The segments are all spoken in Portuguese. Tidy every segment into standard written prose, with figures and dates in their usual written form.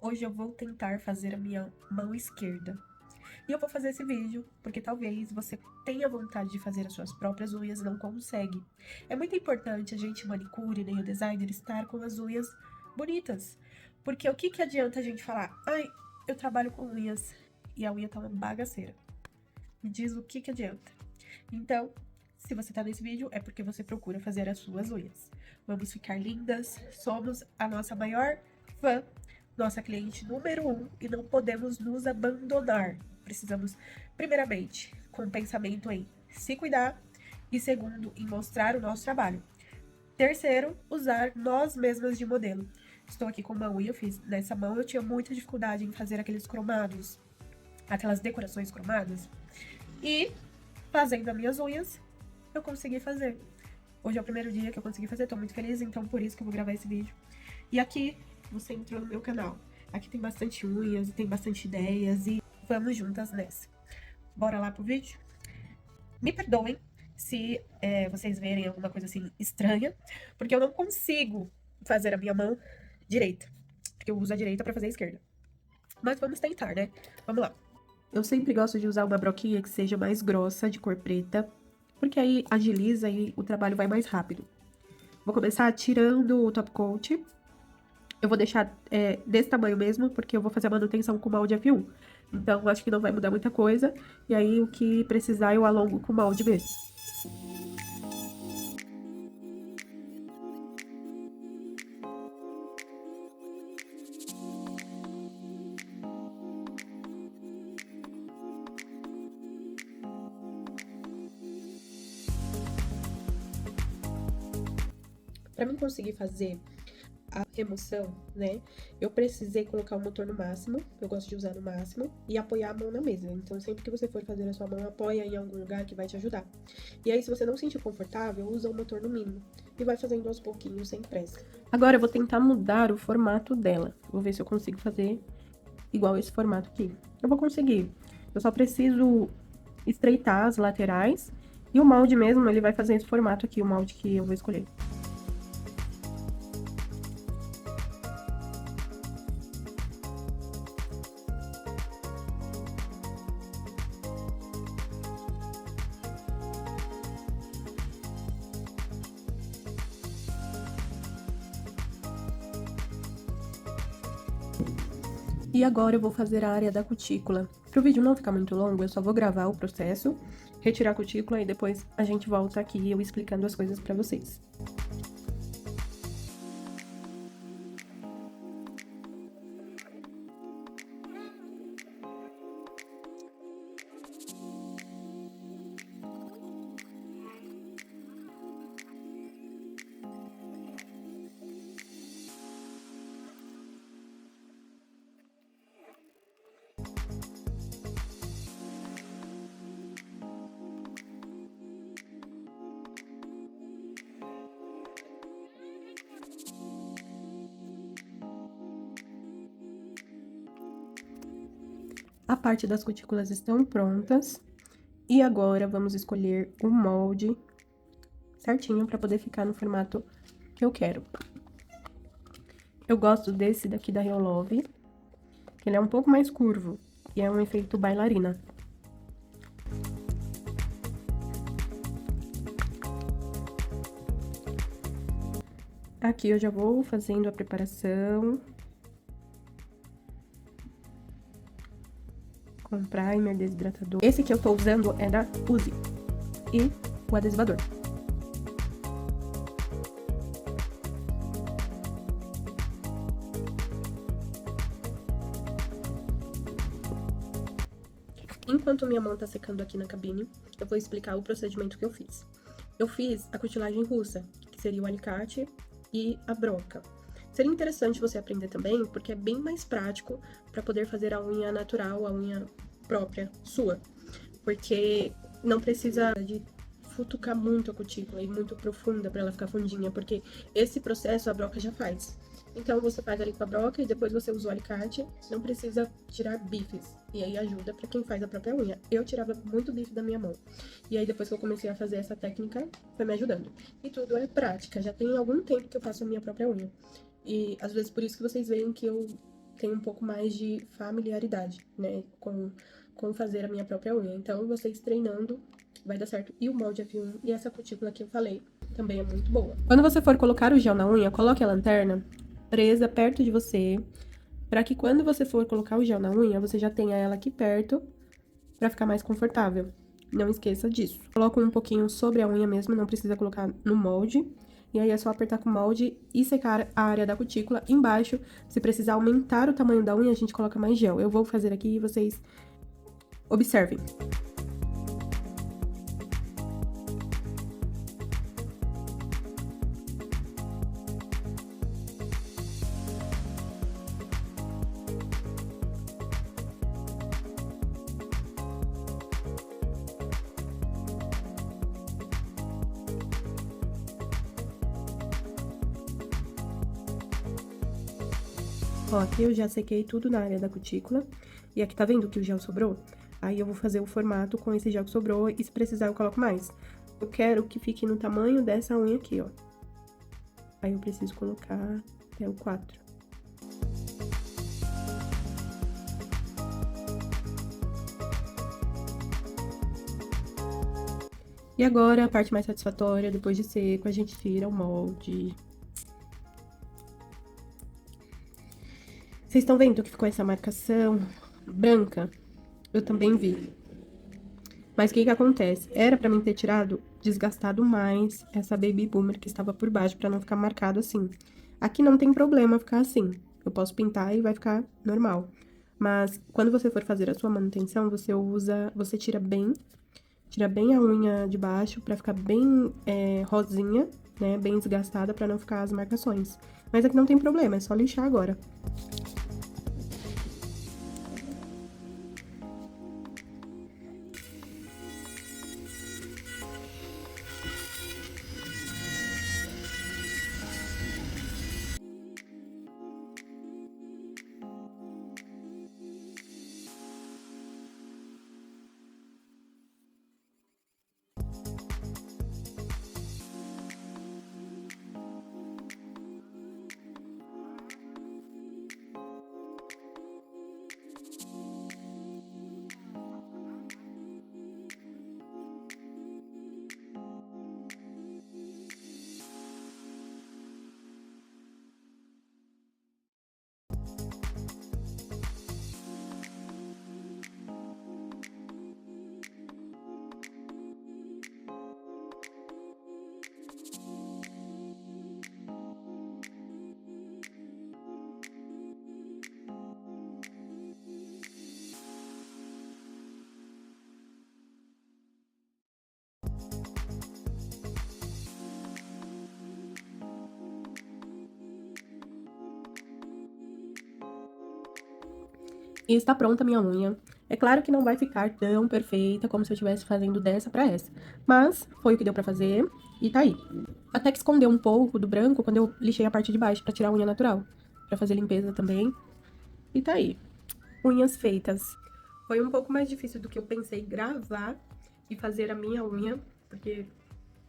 Hoje eu vou tentar fazer a minha mão esquerda. E eu vou fazer esse vídeo porque talvez você tenha vontade de fazer as suas próprias unhas e não consegue. É muito importante a gente manicure, nem o designer, estar com as unhas bonitas. Porque o que adianta a gente falar, ai, eu trabalho com unhas e a unha tá uma bagaceira. Me diz o que adianta. Então, se você tá nesse vídeo, é porque você procura fazer as suas unhas. Vamos ficar lindas, somos a nossa maior fã, nossa cliente número 1 e não podemos nos abandonar. Precisamos, primeiramente, com o pensamento em se cuidar e segundo, em mostrar o nosso trabalho. Terceiro, usar nós mesmas de modelo. Estou aqui com uma unha, eu fiz nessa mão, eu tinha muita dificuldade em fazer aqueles cromados, aquelas decorações cromadas. E fazendo as minhas unhas, eu consegui fazer. Hoje é o primeiro dia que eu consegui fazer, tô muito feliz, então por isso que eu vou gravar esse vídeo. E aqui, você entrou no meu canal. Aqui tem bastante unhas, tem bastante ideias e vamos juntas nessa. Bora lá pro vídeo? Me perdoem se vocês verem alguma coisa assim estranha, porque eu não consigo fazer a minha mão direita, porque eu uso a direita pra fazer a esquerda. Mas vamos tentar, né? Vamos lá. Eu sempre gosto de usar uma broquinha que seja mais grossa, de cor preta, porque aí agiliza e o trabalho vai mais rápido. Vou começar tirando o top coat. Eu vou deixar desse tamanho mesmo, porque eu vou fazer a manutenção com molde F1. Então, acho que não vai mudar muita coisa. E aí, o que precisar, eu alongo com molde mesmo. Para mim conseguir fazer a remoção, né, eu precisei colocar o motor no máximo, eu gosto de usar no máximo, e apoiar a mão na mesa. Então, sempre que você for fazer a sua mão, apoia em algum lugar que vai te ajudar. E aí, se você não se sentir confortável, usa o motor no mínimo. E vai fazendo aos pouquinhos, sem pressa. Agora, eu vou tentar mudar o formato dela. Vou ver se eu consigo fazer igual esse formato aqui. Eu vou conseguir. Eu só preciso estreitar as laterais. E o molde mesmo, ele vai fazer esse formato aqui, o molde que eu vou escolher. E agora eu vou fazer a área da cutícula. Para o vídeo não ficar muito longo, eu só vou gravar o processo, retirar a cutícula e depois a gente volta aqui eu explicando as coisas para vocês. A parte das cutículas estão prontas. E agora, vamos escolher o molde certinho para poder ficar no formato que eu quero. Eu gosto desse daqui da Real Love, que ele é um pouco mais curvo e é um efeito bailarina. Aqui eu já vou fazendo a preparação. Com primer, desidratador. Esse que eu tô usando é da Uzi. E o adesivador. Enquanto minha mão tá secando aqui na cabine, eu vou explicar o procedimento que eu fiz. Eu fiz a cutilagem russa, que seria o alicate e a broca. Seria interessante você aprender também, porque é bem mais prático para poder fazer a unha natural, a unha própria sua. Porque não precisa de futucar muito a cutícula e muito profunda para ela ficar fundinha, porque esse processo a broca já faz. Então, você faz ali com a broca e depois você usa o alicate, não precisa tirar bifes. E aí ajuda pra quem faz a própria unha. Eu tirava muito bife da minha mão. E aí depois que eu comecei a fazer essa técnica, foi me ajudando. E tudo é prática, já tem algum tempo que eu faço a minha própria unha. E às vezes por isso que vocês veem que eu tenho um pouco mais de familiaridade, né, com fazer a minha própria unha. Então, vocês treinando vai dar certo. E o molde F1 e essa cutícula que eu falei também é muito boa. Quando você for colocar o gel na unha, coloque a lanterna presa perto de você, para que quando você for colocar o gel na unha, você já tenha ela aqui perto, para ficar mais confortável. Não esqueça disso. Coloco um pouquinho sobre a unha mesmo, não precisa colocar no molde. E aí é só apertar com o molde e secar a área da cutícula. Embaixo, se precisar aumentar o tamanho da unha, a gente coloca mais gel. Eu vou fazer aqui e vocês observem. Ó, aqui eu já sequei tudo na área da cutícula. E aqui tá vendo que o gel sobrou? Aí eu vou fazer o formato com esse gel que sobrou e se precisar eu coloco mais. Eu quero que fique no tamanho dessa unha aqui, ó. Aí eu preciso colocar até o 4. E agora, a parte mais satisfatória, depois de seco, a gente tira o molde. Vocês estão vendo que ficou essa marcação branca? Eu também vi. Mas o que que acontece? Era pra mim ter tirado, desgastado mais essa Baby Boomer que estava por baixo, pra não ficar marcado assim. Aqui não tem problema ficar assim. Eu posso pintar e vai ficar normal. Mas quando você for fazer a sua manutenção, você tira bem a unha de baixo pra ficar bem rosinha, né? Bem desgastada pra não ficar as marcações. Mas aqui não tem problema, é só lixar agora. E está pronta a minha unha. É claro que não vai ficar tão perfeita como se eu estivesse fazendo dessa pra essa. Mas foi o que deu pra fazer e tá aí. Até que escondeu um pouco do branco quando eu lixei a parte de baixo pra tirar a unha natural. Pra fazer limpeza também. E tá aí. Unhas feitas. Foi um pouco mais difícil do que eu pensei gravar e fazer a minha unha. Porque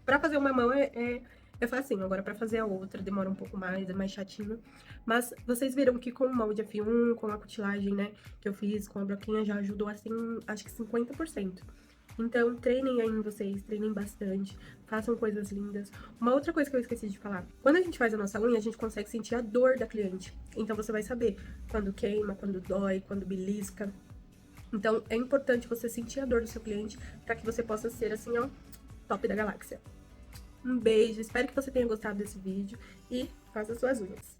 pra fazer uma mão é facinho, agora pra fazer a outra demora um pouco mais, é mais chatinho. Mas vocês viram que com o molde F1, com a cutilagem, né, que eu fiz com a broquinha, já ajudou assim, acho que 50%. Então, treinem aí em vocês, treinem bastante, façam coisas lindas. Uma outra coisa que eu esqueci de falar, quando a gente faz a nossa unha, a gente consegue sentir a dor da cliente. Então, você vai saber quando queima, quando dói, quando belisca. Então, é importante você sentir a dor do seu cliente para que você possa ser, assim, ó, top da galáxia. Um beijo, espero que você tenha gostado desse vídeo e faça suas unhas.